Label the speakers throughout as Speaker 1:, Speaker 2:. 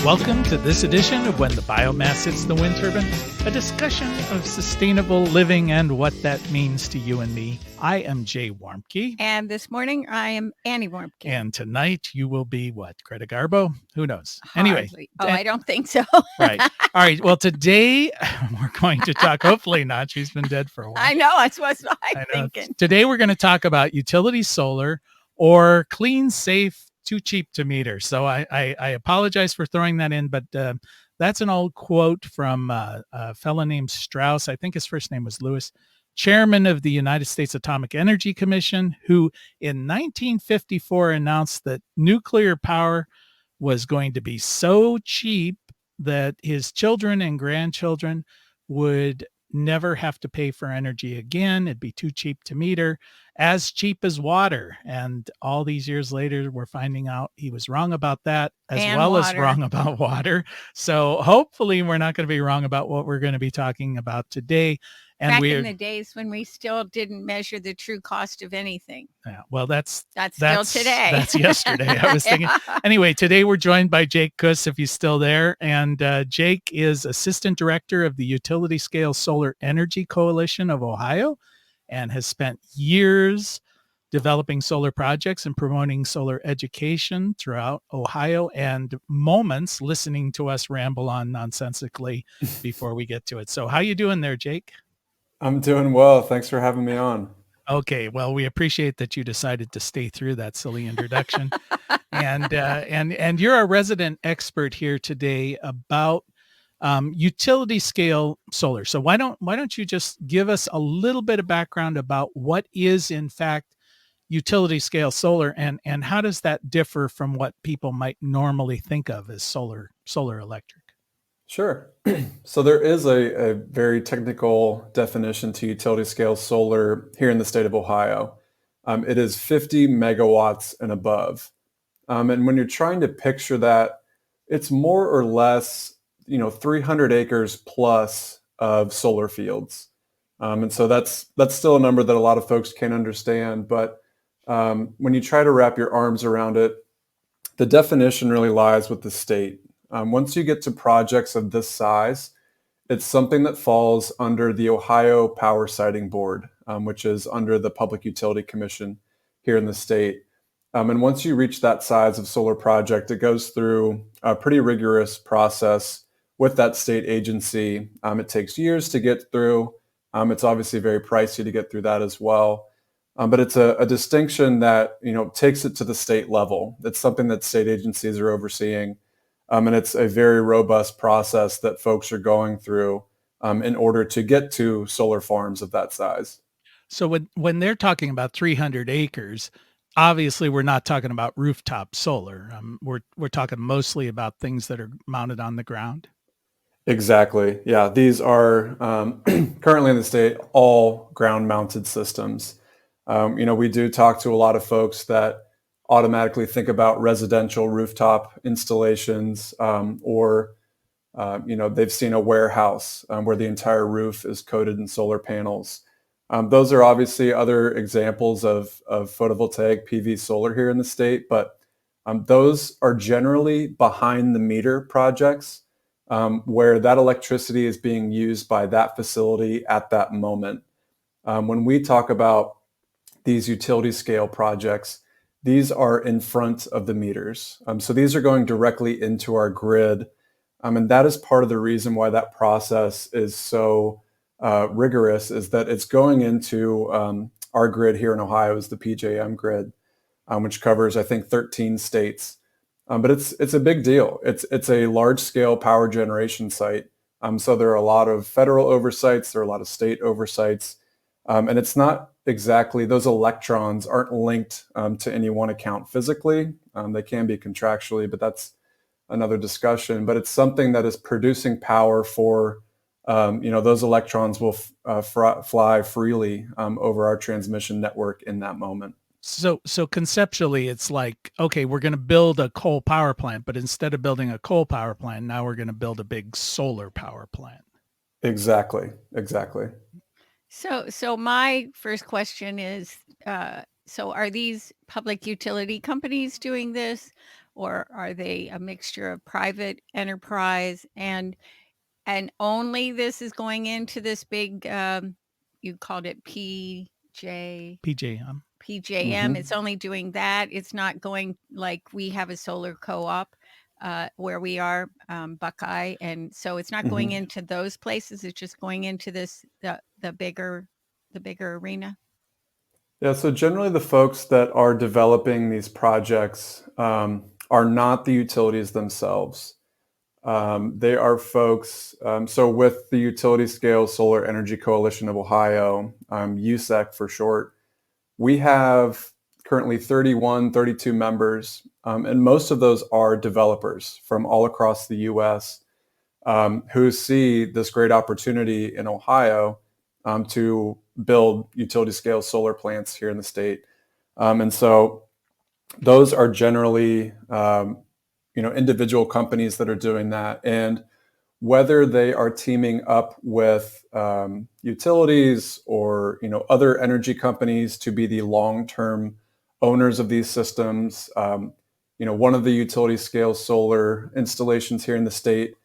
Speaker 1: Welcome to this edition of When the Biomass Hits the Wind Turbine, a discussion of sustainable living and what that means to you and me. I am Jay Warmke.
Speaker 2: And this morning, I am Annie Warmke.
Speaker 1: And tonight you will be what? Greta Garbo? Who knows? Anyway.
Speaker 2: I don't think so.
Speaker 1: Right. All right. Well, today we're going to talk, hopefully not. She's been dead for a while.
Speaker 2: I know. That's what I'm thinking.
Speaker 1: Today we're going to talk about utility solar or clean, safe, too cheap to meter. So I apologize for throwing that in, but that's an old quote from a fellow named Strauss. I think his first name was Lewis, chairman of the United States Atomic Energy Commission, who in 1954 announced that nuclear power was going to be so cheap that his children and grandchildren would never have to pay for energy again. It'd be too cheap to meter, as cheap as water. And all these years later, we're finding out he was wrong about that, as well as wrong about water. So hopefully we're not going to be wrong about what we're going to be talking about today. And
Speaker 2: back in the days when we still didn't measure the true cost of anything.
Speaker 1: Yeah, well, that's
Speaker 2: still today.
Speaker 1: That's yesterday. I was thinking. Anyway, today we're joined by Jake Kuss, if he's still there. And Jake is Assistant Director of the Utility Scale Solar Energy Coalition of Ohio and has spent years developing solar projects and promoting solar education throughout Ohio, and moments listening to us ramble on nonsensically before we get to it. So how you doing there, Jake?
Speaker 3: I'm doing well. Thanks for having me on.
Speaker 1: Okay, well, we appreciate that you decided to stay through that silly introduction, and you're a resident expert here today about utility scale solar. So why don't you just give us a little bit of background about what is in fact utility scale solar, and how does that differ from what people might normally think of as solar electric?
Speaker 3: Sure. So there is a very technical definition to utility scale solar here in the state of Ohio. It is 50 megawatts and above. And when you're trying to picture that, it's more or less, 300 acres plus of solar fields. And so that's still a number that a lot of folks can't understand. But when you try to wrap your arms around it, the definition really lies with the state. Once you get to projects of this size, it's something that falls under the Ohio Power Siting Board, which is under the Public Utility Commission here in the state. And once you reach that size of solar project, it goes through a pretty rigorous process with that state agency. It takes years to get through. It's obviously very pricey to get through that as well. But it's a distinction that, takes it to the state level. It's something that state agencies are overseeing. And it's a very robust process that folks are going through in order to get to solar farms of that size.
Speaker 1: So when they're talking about 300 acres, obviously we're not talking about rooftop solar. We're talking mostly about things that are mounted on the ground.
Speaker 3: Exactly. Yeah, these are currently in the state all ground-mounted systems. We do talk to a lot of folks that automatically think about residential rooftop installations, or they've seen a warehouse where the entire roof is coated in solar panels. Those are obviously other examples of photovoltaic PV solar here in the state, but those are generally behind the meter projects where that electricity is being used by that facility at that moment. When we talk about these utility scale projects, these are in front of the meters. So these are going directly into our grid. And that is part of the reason why that process is so rigorous, is that it's going into our grid here in Ohio is the PJM Grid, which covers, I think, 13 states. But it's a big deal. It's a large scale power generation site. So there are a lot of federal oversights, there are a lot of state oversights. And it's not exactly, those electrons aren't linked to any one account physically. They can be contractually, but that's another discussion. But it's something that is producing power for, those electrons will fly freely over our transmission network in that moment.
Speaker 1: So conceptually, it's like, okay, we're going to build a coal power plant, but instead of building a coal power plant, now we're going to build a big solar power plant.
Speaker 3: Exactly.
Speaker 2: So my first question is, so are these public utility companies doing this, or are they a mixture of private enterprise and only this is going into this big, you called it PJM.
Speaker 1: PJM.
Speaker 2: It's only doing that. It's not going like we have a solar co-op where we are, Buckeye, and so it's not going into those places. It's just going into the bigger arena.
Speaker 3: Yeah, so generally the folks that are developing these projects are not the utilities themselves. They are folks, so with the Utility Scale Solar Energy Coalition of Ohio, USEC for short, we have currently 32 members, and most of those are developers from all across the US who see this great opportunity in Ohio to build utility scale solar plants here in the state. And so those are generally individual companies that are doing that. And whether they are teaming up with utilities or other energy companies to be the long-term owners of these systems, one of the utility scale solar installations here in the state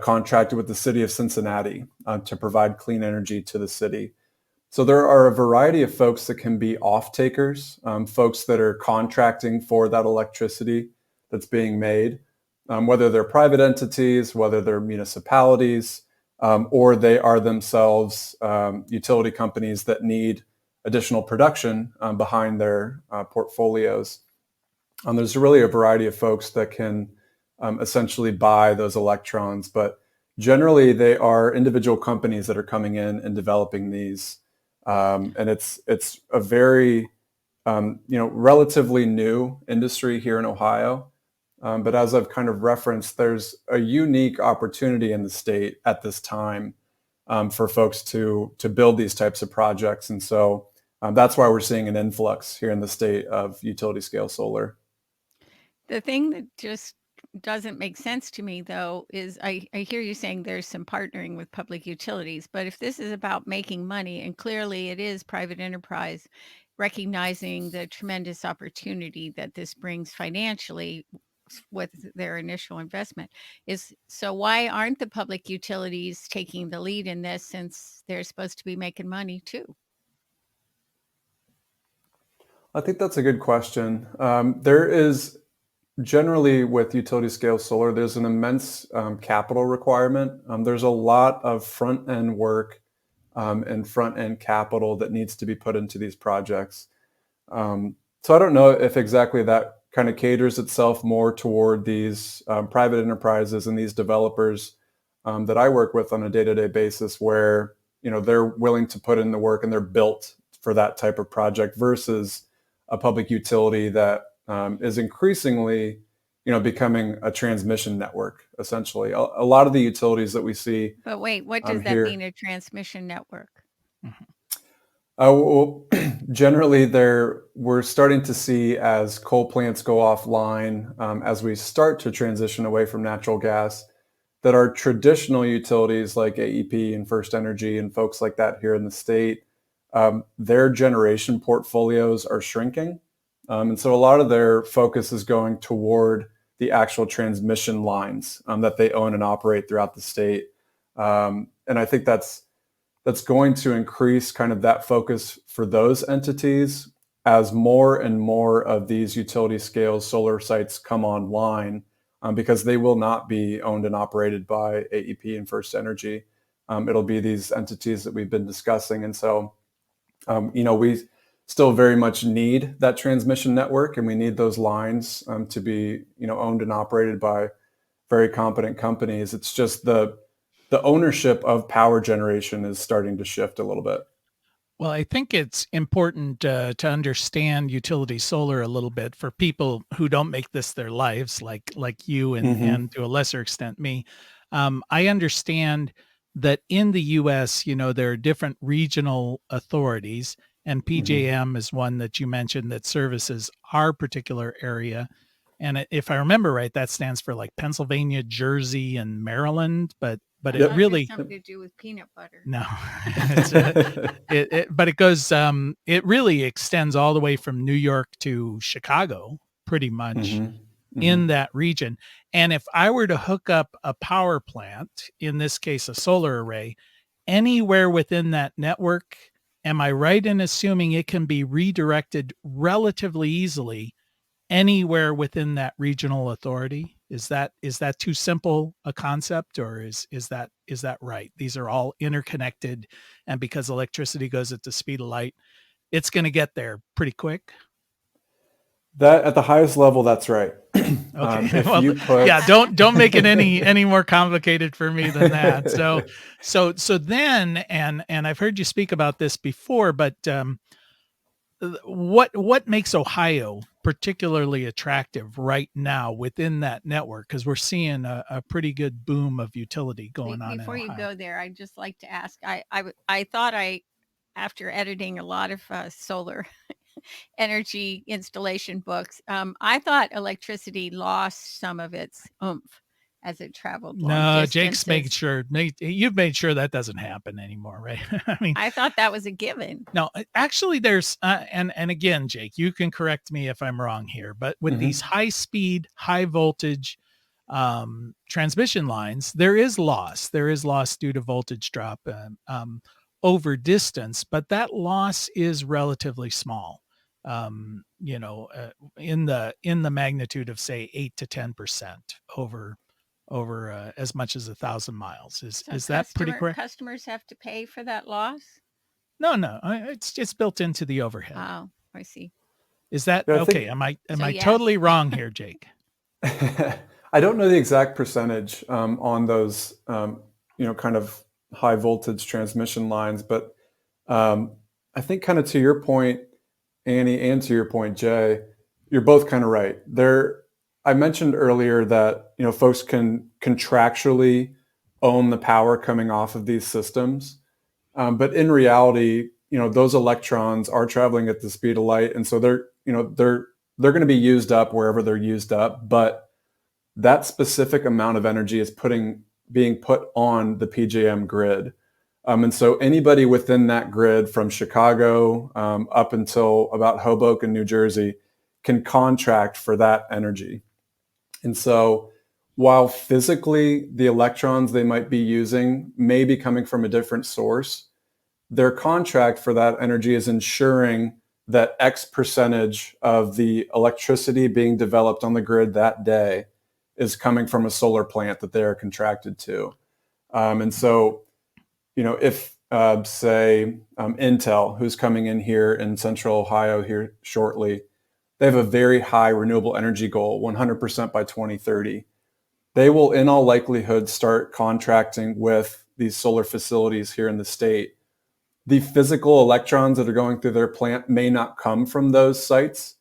Speaker 3: contracted with the city of Cincinnati to provide clean energy to the city. So there are a variety of folks that can be off-takers, folks that are contracting for that electricity that's being made, whether they're private entities, whether they're municipalities, or they are themselves utility companies that need additional production behind their portfolios. There's really a variety of folks that can essentially buy those electrons, but generally they are individual companies that are coming in and developing these. And it's a very relatively new industry here in Ohio. But as I've kind of referenced, there's a unique opportunity in the state at this time for folks to build these types of projects. And so that's why we're seeing an influx here in the state of utility scale solar.
Speaker 2: The thing that just doesn't make sense to me, though, is I hear you saying there's some partnering with public utilities, but if this is about making money, and clearly it is private enterprise, recognizing the tremendous opportunity that this brings financially with their initial investment, so why aren't the public utilities taking the lead in this since they're supposed to be making money too?
Speaker 3: I think that's a good question. There is generally with utility scale solar, there's an immense capital requirement. There's a lot of front end work and front end capital that needs to be put into these projects. So I don't know if exactly that kind of caters itself more toward these private enterprises and these developers that I work with on a day-to-day basis, where they're willing to put in the work and they're built for that type of project versus a public utility that is increasingly, becoming a transmission network. Essentially, a lot of the utilities that we see.
Speaker 2: But wait, what does that mean, a transmission network?
Speaker 3: Well, generally, we're starting to see as coal plants go offline, as we start to transition away from natural gas, that our traditional utilities like AEP and First Energy and folks like that here in the state, their generation portfolios are shrinking. And so a lot of their focus is going toward the actual transmission lines that they own and operate throughout the state. And I think that's going to increase kind of that focus for those entities as more and more of these utility scale solar sites come online, because they will not be owned and operated by AEP and First Energy. It'll be these entities that we've been discussing. And so, we still very much need that transmission network, and we need those lines to be, owned and operated by very competent companies. It's just the ownership of power generation is starting to shift a little bit.
Speaker 1: Well, I think it's important to understand utility solar a little bit for people who don't make this their lives, like you and to a lesser extent me. I understand that in the U.S., there are different regional authorities, and PJM is one that you mentioned that services our particular area. And if I remember right, that stands for like Pennsylvania, Jersey, and Maryland. But it really
Speaker 2: something to do with peanut butter.
Speaker 1: No, but it goes. It really extends all the way from New York to Chicago, pretty much. in that region. And if I were to hook up a power plant, in this case, a solar array, anywhere within that network, am I right in assuming it can be redirected relatively easily anywhere within that regional authority? Is that too simple a concept, or is that right? These are all interconnected, and because electricity goes at the speed of light, it's going to get there pretty quick.
Speaker 3: That at the highest level, that's right.
Speaker 1: Okay.
Speaker 3: If
Speaker 1: Well,
Speaker 3: you put,
Speaker 1: yeah, don't make it any more complicated for me than that. So then, and I've heard you speak about this before, but what makes Ohio particularly attractive right now within that network? Because we're seeing a pretty good boom of utility going on in
Speaker 2: Before you
Speaker 1: Ohio.
Speaker 2: go there, I'd just like to ask, I thought after editing a lot of solar energy installation books, I thought electricity lost some of its oomph as it traveled long
Speaker 1: No,
Speaker 2: distances.
Speaker 1: you've made sure that doesn't happen anymore, right? I mean,
Speaker 2: I thought that was a given.
Speaker 1: no, actually there's, and again, Jake, you can correct me if I'm wrong here, but with these high speed, high voltage transmission lines, there is loss due to voltage drop over distance, but that loss is relatively small. In the magnitude of say 8 to 10% over as much as 1,000 miles. Is that pretty correct?
Speaker 2: Customers have to pay for that loss?
Speaker 1: No, it's just built into the overhead.
Speaker 2: Oh, I see.
Speaker 1: Is that okay? Am I
Speaker 2: yes.
Speaker 1: totally wrong here, Jake?
Speaker 3: I don't know the exact percentage on those, kind of high voltage transmission lines, but I think kind of to your point, Annie, and to your point, Jay, you're both kind of right. I mentioned earlier that folks can contractually own the power coming off of these systems, but in reality, those electrons are traveling at the speed of light, and so they're going to be used up wherever they're used up. But that specific amount of energy is being put on the PJM grid. And so anybody within that grid from Chicago up until about Hoboken, New Jersey, can contract for that energy. And so while physically the electrons they might be using may be coming from a different source, their contract for that energy is ensuring that X percentage of the electricity being developed on the grid that day is coming from a solar plant that they are contracted to. And so, if say Intel, who's coming in here in Central Ohio here shortly, they have a very high renewable energy goal, 100% by 2030. They will, in all likelihood, start contracting with these solar facilities here in the state. The physical electrons that are going through their plant may not come from those sites,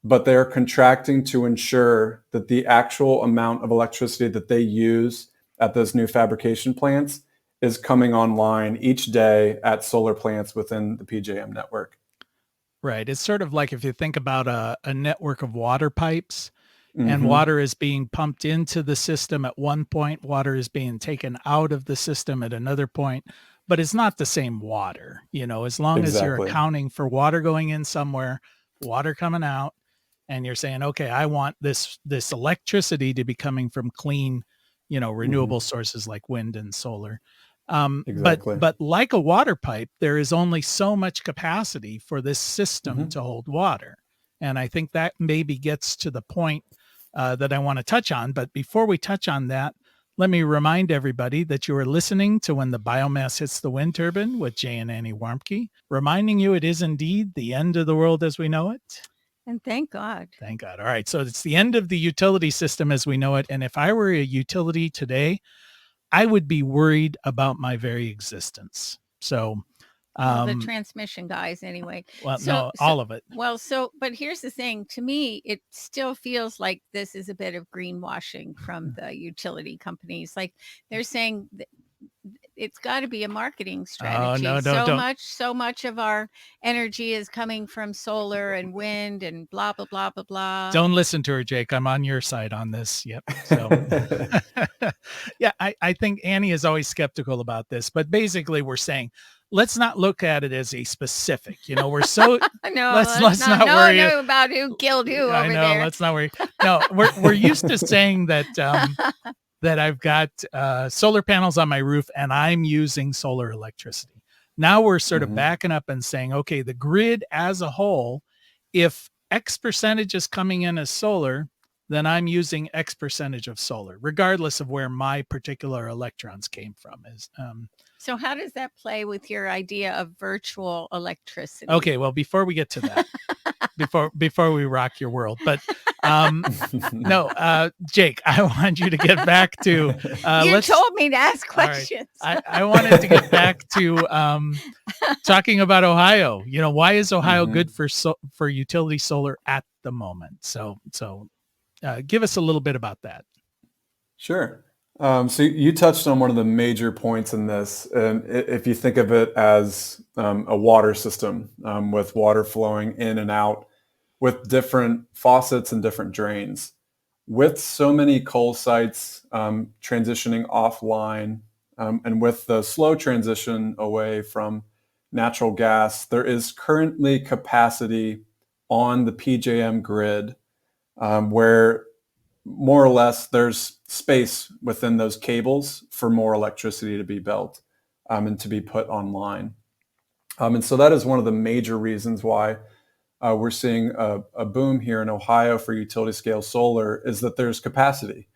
Speaker 3: but they're contracting to ensure that the actual amount of electricity that they use at those new fabrication plants is coming online each day at solar plants within the PJM network.
Speaker 1: Right. It's sort of like if you think about a network of water pipes, and water is being pumped into the system at one point, water is being taken out of the system at another point, but it's not the same water, as long as you're accounting for water going in somewhere, water coming out, and you're saying, okay, I want this electricity to be coming from clean, renewable sources like wind and solar. But like a water pipe, there is only so much capacity for this system to hold water. And I think that maybe gets to the point that I want to touch on. But before we touch on that, let me remind everybody that you are listening to When the Biomass Hits the Wind Turbine with Jay and Annie Warmke, reminding you it is indeed the end of the world as we know it.
Speaker 2: And thank God.
Speaker 1: Thank God. All right. So it's the end of the utility system as we know it. And if I were a utility today, I would be worried about my very existence. So
Speaker 2: the transmission guys anyway.
Speaker 1: Well, all of it.
Speaker 2: Well, but here's the thing. To me, it still feels like this is a bit of greenwashing from the utility companies. Like they're saying it's got to be a marketing strategy.
Speaker 1: Oh, no, don't.
Speaker 2: So much of our energy is coming from solar and wind and blah, blah, blah, blah, blah.
Speaker 1: Don't listen to her, Jake. I'm on your side on this. Yep. So yeah, I think Annie is always skeptical about this, but basically we're saying, let's not look at it as a specific. We're so
Speaker 2: No,
Speaker 1: let's not worry
Speaker 2: about who killed who
Speaker 1: I
Speaker 2: over
Speaker 1: know.
Speaker 2: there.
Speaker 1: Let's not worry. No, we're used to saying that that I've got solar panels on my roof and I'm using solar electricity. Now we're sort of backing up and saying, okay, the grid as a whole, if X percentage is coming in as solar, then I'm using X percentage of solar, regardless of where my particular electrons came from.
Speaker 2: So how does that play with your idea of virtual electricity?
Speaker 1: Okay, well, before we get to that, before we rock your world, but no, Jake, I want you to get back to.
Speaker 2: You told me to ask questions.
Speaker 1: Right. I wanted to get back to talking about Ohio. Why is Ohio good for utility solar at the moment? So give us a little bit about that.
Speaker 3: Sure. So you touched on one of the major points in this. And if you think of it as a water system with water flowing in and out with different faucets and different drains, with so many coal sites transitioning offline and with the slow transition away from natural gas, there is currently capacity on the PJM grid where more or less there's space within those cables for more electricity to be built and to be put online. And so that is one of the major reasons why we're seeing a boom here in Ohio for utility scale solar is that there's capacity.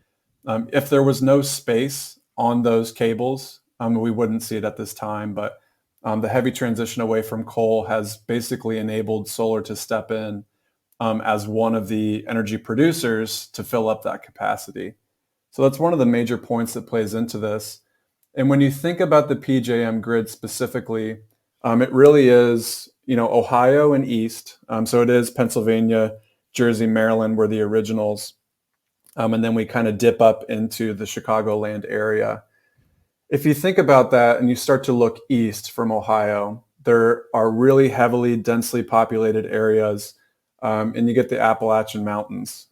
Speaker 3: If there was no space on those cables, we wouldn't see it at this time, but the heavy transition away from coal has basically enabled solar to step in as one of the energy producers to fill up that capacity. So that's one of the major points that plays into this. And when you think about the PJM grid specifically, it really is, Ohio and East. So it is Pennsylvania, Jersey, Maryland were the originals. And then we kind of dip up into the Chicagoland area. If you think about that and you start to look east from Ohio, there are really heavily, densely populated areas. And you get the Appalachian Mountains.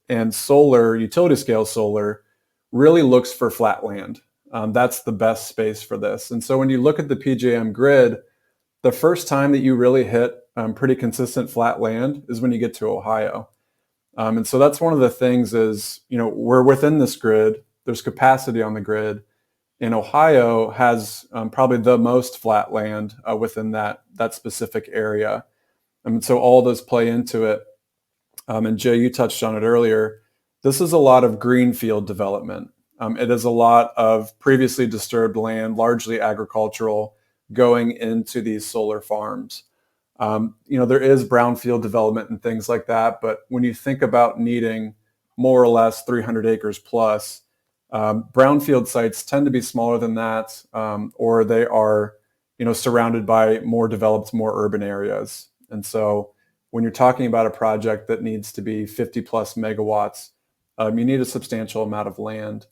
Speaker 3: And solar, utility scale solar, really looks for flat land. That's the best space for this. And so when you look at the PJM grid, the first time that you really hit pretty consistent flat land is when you get to Ohio. And so that's one of the things is, we're within this grid, there's capacity on the grid, and Ohio has probably the most flat land within that specific area. And so all those play into it. And Jay, you touched on it earlier. This is a lot of greenfield development. It is a lot of previously disturbed land, largely agricultural, going into these solar farms. There is brownfield development and things like that. But when you think about needing more or less 300 acres plus, brownfield sites tend to be smaller than that, or they are, surrounded by more developed, more urban areas. And so when you're talking about a project that needs to be 50 plus megawatts, you need a substantial amount of land.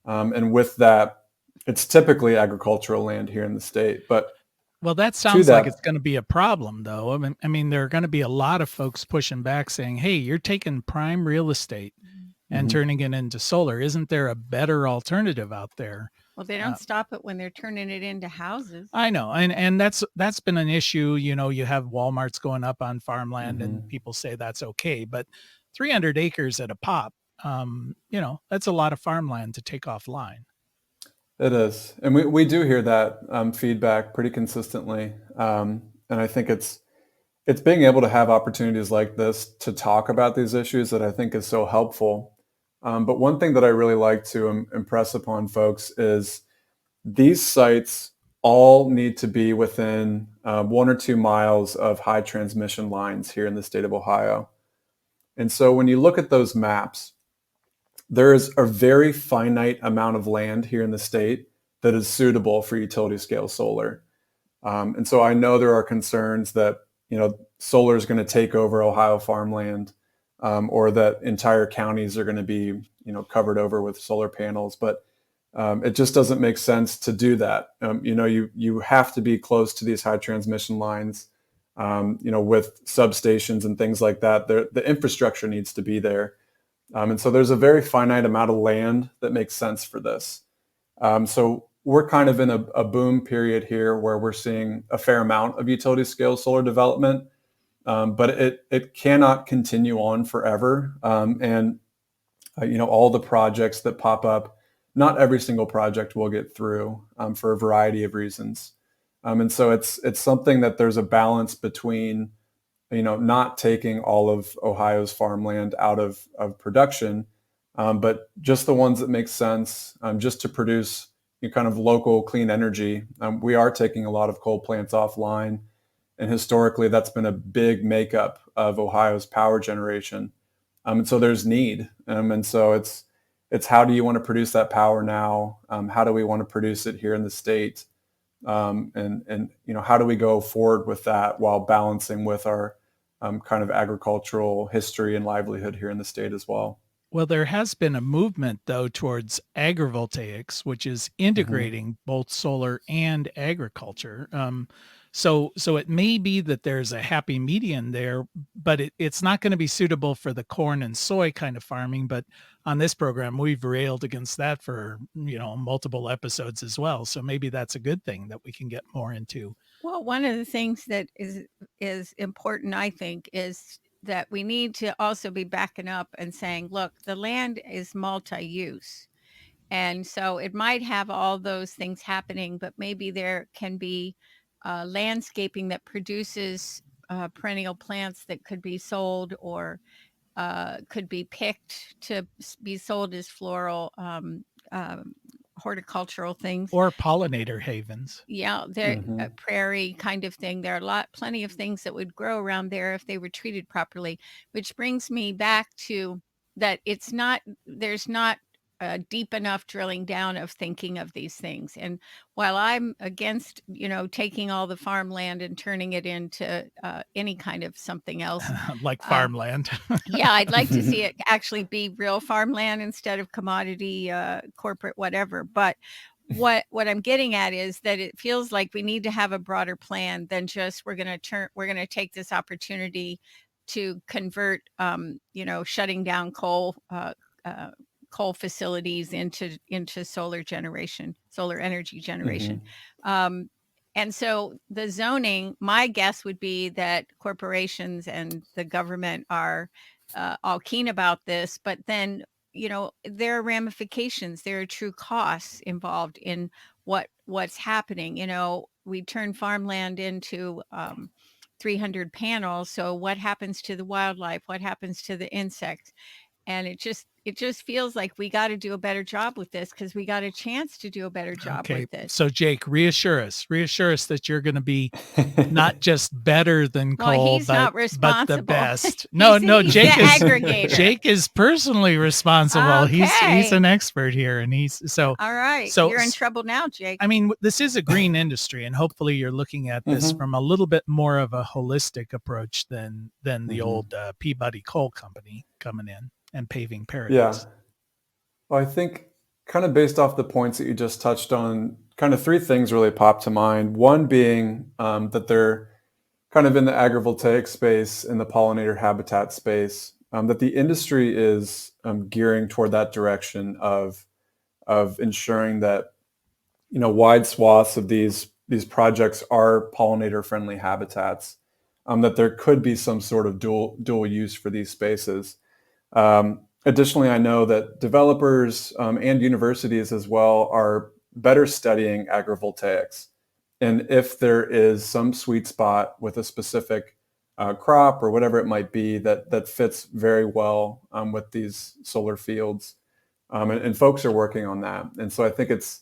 Speaker 3: And with that, it's typically agricultural land here in the state. But
Speaker 1: well, that sounds like it's going to be a problem, though. I mean, there are going to be a lot of folks pushing back saying, hey, you're taking prime real estate and turning it into solar. Isn't there a better alternative out there?
Speaker 2: Well, they don't stop it when they're turning it into houses.
Speaker 1: I know. And that's been an issue. You have Walmarts going up on farmland and people say that's okay. But 300 acres at a pop, that's a lot of farmland to take offline.
Speaker 3: It is. And we do hear that feedback pretty consistently. And I think it's being able to have opportunities like this to talk about these issues that I think is so helpful. But one thing that I really like to impress upon folks is these sites all need to be within 1 or 2 miles of high transmission lines here in the state of Ohio. And so when you look at those maps, there is a very finite amount of land here in the state that is suitable for utility scale solar. And so I know there are concerns that, solar is going to take over Ohio farmland, or that entire counties are going to be, covered over with solar panels. But it just doesn't make sense to do that. You have to be close to these high transmission lines, with substations and things like that. The infrastructure needs to be there. And so there's a very finite amount of land that makes sense for this. So we're kind of in a boom period here where we're seeing a fair amount of utility scale solar development, but it cannot continue on forever. And all the projects that pop up, not every single project will get through for a variety of reasons. And so it's something that there's a balance between, not taking all of Ohio's farmland out of production, but just the ones that make sense, just to produce kind of local clean energy. We are taking a lot of coal plants offline, and historically that's been a big makeup of Ohio's power generation. And so there's need, and so it's how do you want to produce that power now? How do we want to produce it here in the state? And how do we go forward with that while balancing with our kind of agricultural history and livelihood here in the state as well?
Speaker 1: Well, there has been a movement, though, towards agrovoltaics, which is
Speaker 3: Mm-hmm.
Speaker 1: integrating both solar and agriculture. So it may be that there's a happy median there, but it's not going to be suitable for the corn and soy kind of farming. But on this program, we've railed against that for multiple episodes as well. So maybe that's a good thing that we can get more into.
Speaker 2: Well, one of the things that is important, I think, is that we need to also be backing up and saying, look, the land is multi-use. And so it might have all those things happening, but maybe there can be landscaping that produces perennial plants that could be sold or could be picked to be sold as floral horticultural things.
Speaker 1: Or pollinator havens.
Speaker 2: Yeah, they're
Speaker 3: Mm-hmm.
Speaker 2: a prairie kind of thing. There are plenty of things that would grow around there if they were treated properly, which brings me back to that there's not a deep enough drilling down of thinking of these things. And while I'm against, taking all the farmland and turning it into any kind of something else,
Speaker 1: Like
Speaker 2: uh,
Speaker 1: farmland.
Speaker 2: yeah, I'd like to see it actually be real farmland instead of commodity, corporate whatever. But what I'm getting at is that it feels like we need to have a broader plan than just we're gonna take this opportunity to convert, shutting down uh, coal facilities into solar generation, solar energy generation.
Speaker 3: Mm-hmm.
Speaker 2: Um, and so the zoning, my guess would be that corporations and the government are all keen about this, but then there are ramifications, there are true costs involved in what's happening. We turn farmland into 300 panels, so what happens to the wildlife, what happens to the insects? And it just feels like we got to do a better job with this because we got a chance to do a better job
Speaker 1: Okay.
Speaker 2: with this.
Speaker 1: So Jake, reassure us that you're going to be not just better than
Speaker 2: Well,
Speaker 1: coal,
Speaker 2: he's
Speaker 1: but
Speaker 2: not
Speaker 1: the
Speaker 2: responsible.
Speaker 1: best. No, no,
Speaker 2: He's the
Speaker 1: Jake is
Speaker 2: aggregator.
Speaker 1: Jake is personally responsible. He's
Speaker 2: Okay.
Speaker 1: an expert here, and he's so
Speaker 2: All right.
Speaker 1: so.
Speaker 2: You're in trouble now, Jake.
Speaker 1: I mean, this is a green industry, and hopefully, you're looking at this
Speaker 3: Mm-hmm.
Speaker 1: from a little bit more of a holistic approach than the
Speaker 3: Mm-hmm.
Speaker 1: old Peabody Coal Company coming in and paving
Speaker 3: Yeah.
Speaker 1: paradise.
Speaker 3: Well, I think kind of based off the points that you just touched on, kind of three things really pop to mind. One being that they're kind of in the agrivoltaic space, in the pollinator habitat space, that the industry is gearing toward that direction of ensuring that wide swaths of these projects are pollinator friendly habitats. That there could be some sort of dual use for these spaces. Additionally, I know that developers and universities as well are better studying agrovoltaics. And if there is some sweet spot with a specific crop or whatever it might be that fits very well with these solar fields, and folks are working on that. And so I think it's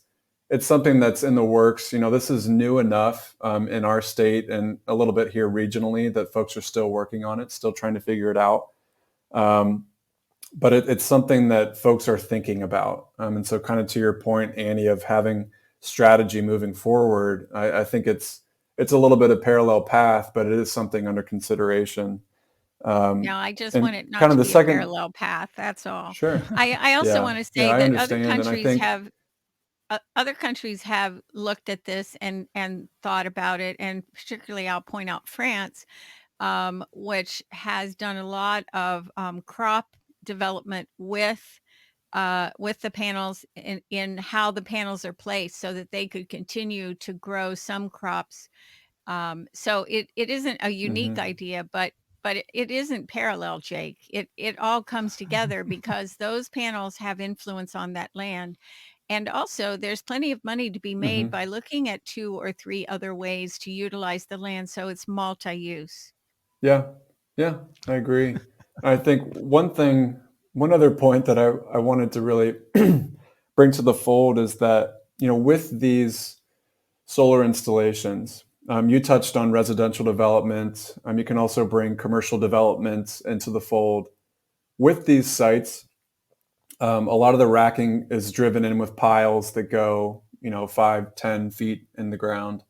Speaker 3: something that's in the works. This is new enough in our state and a little bit here regionally that folks are still working on it, still trying to figure it out. Um, but it's something that folks are thinking about. And so kind of to your point, Annie, of having strategy moving forward, I think it's a little bit of parallel path, but it is something under consideration.
Speaker 2: No, I just want
Speaker 3: And
Speaker 2: it not
Speaker 3: kind
Speaker 2: to
Speaker 3: of the
Speaker 2: be a
Speaker 3: second,
Speaker 2: parallel path. That's all.
Speaker 3: sure.
Speaker 2: I also
Speaker 3: Yeah.
Speaker 2: want to
Speaker 3: Yeah,
Speaker 2: say
Speaker 3: I
Speaker 2: that
Speaker 3: understand. And I think,
Speaker 2: other countries have looked at this and thought about it, and particularly I'll point out France, which has done a lot of crop development with with the panels in how the panels are placed so that they could continue to grow some crops. So it isn't a unique
Speaker 3: Hmm.
Speaker 2: idea, but it isn't parallel, Jake. It all comes together because those panels have influence on that land. And also, there's plenty of money to be made
Speaker 3: Hmm.
Speaker 2: by looking at 2 or 3 other ways to utilize the land so it's multi-use.
Speaker 3: Yeah, yeah, I agree. I think one other point that I wanted to really bring to the fold is that, with these solar installations, you touched on residential development. You can also bring commercial development into the fold. With these sites, a lot of the racking is driven in with piles that go, 5, 10 feet in the ground.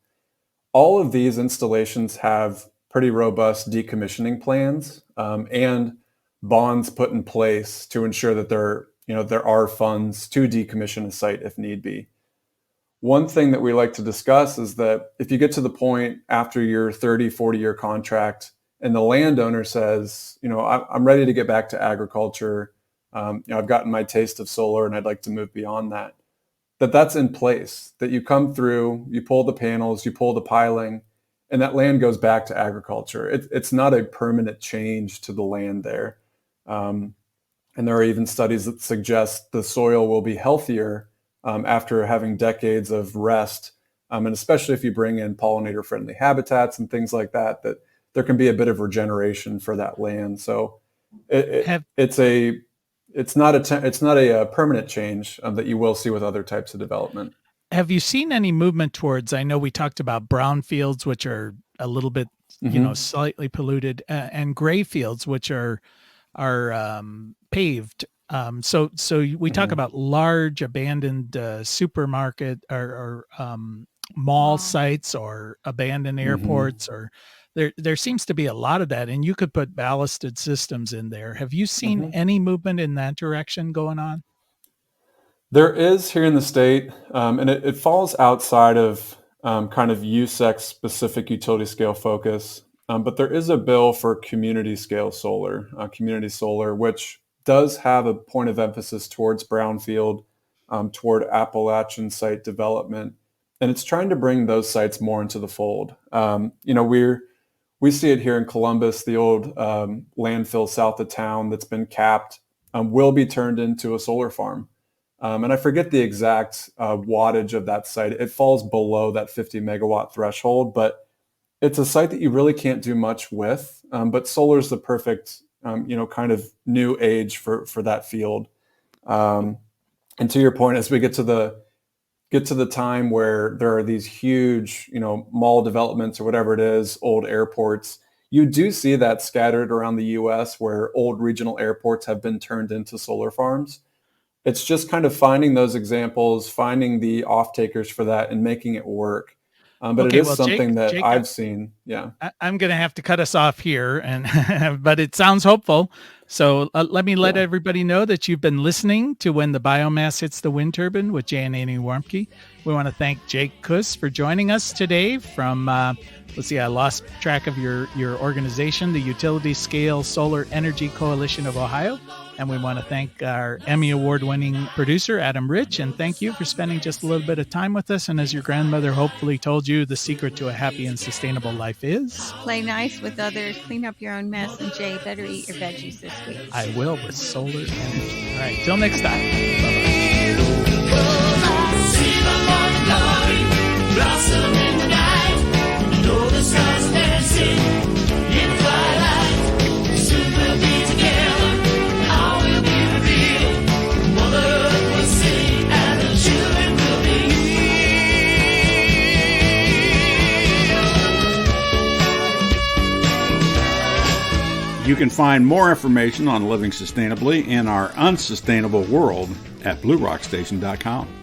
Speaker 3: All of these installations have pretty robust decommissioning plans, and bonds put in place to ensure that there are funds to decommission a site if need be. One thing that we like to discuss is that if you get to the point after your 30, 40-year contract and the landowner says, I'm ready to get back to agriculture, I've gotten my taste of solar and I'd like to move beyond that, that's in place, that you come through, you pull the panels, you pull the piling, and that land goes back to agriculture. It's not a permanent change to the land there. And there are even studies that suggest the soil will be healthier after having decades of rest. And especially if you bring in pollinator-friendly habitats and things like that, that there can be a bit of regeneration for that land. So it's not a permanent change that you will see with other types of development.
Speaker 1: Have you seen any movement towards, I know we talked about brownfields, which are a little bit,
Speaker 3: Mm-hmm.
Speaker 1: slightly polluted, and gray fields, which are paved. So we talk
Speaker 3: Mm-hmm.
Speaker 1: about large abandoned supermarket or mall
Speaker 2: Wow.
Speaker 1: sites or abandoned
Speaker 3: Mm-hmm.
Speaker 1: airports, or there seems to be a lot of that, and you could put ballasted systems in there. Have you seen
Speaker 3: Mm-hmm.
Speaker 1: any movement in that direction going on?
Speaker 3: There is here in the state, and it falls outside of kind of USEC specific utility scale focus. But there is a bill for community scale solar, which does have a point of emphasis towards brownfield, toward Appalachian site development, and it's trying to bring those sites more into the fold. We see it here in Columbus. The old landfill south of town that's been capped will be turned into a solar farm. And I forget the exact wattage of that site. It falls below that 50 megawatt threshold, but it's a site that you really can't do much with. But solar is the perfect, kind of new age for that field. Um, and to your point, as we get to the time where there are these huge, mall developments or whatever it is, old airports, you do see that scattered around the U.S. where old regional airports have been turned into solar farms. It's just kind of finding those examples, finding the off takers for that, and making it work. But it
Speaker 1: Okay,
Speaker 3: is
Speaker 1: well, Jake,
Speaker 3: something that
Speaker 1: Jake,
Speaker 3: I've seen. Yeah.
Speaker 1: I'm going to have to cut us off here, and but it sounds hopeful. So let me let
Speaker 3: Yeah.
Speaker 1: everybody know that you've been listening to When the Biomass Hits the Wind Turbine with Jay and Annie Warmke. We want to thank Jake Kuss for joining us today from, let's see, I lost track of your organization, the Utility Scale Solar Energy Coalition of Ohio. And we want to thank our Emmy Award-winning producer, Adam Rich, and thank you for spending just a little bit of time with us. And as your grandmother hopefully told you, the secret to a happy and sustainable life is...
Speaker 2: Play nice with others, clean up your own mess, and Jay, better eat your veggies this week.
Speaker 1: I will, with solar energy. All right, till next time. Bye-bye.
Speaker 4: You can find more information on living sustainably in our unsustainable world at bluerockstation.com.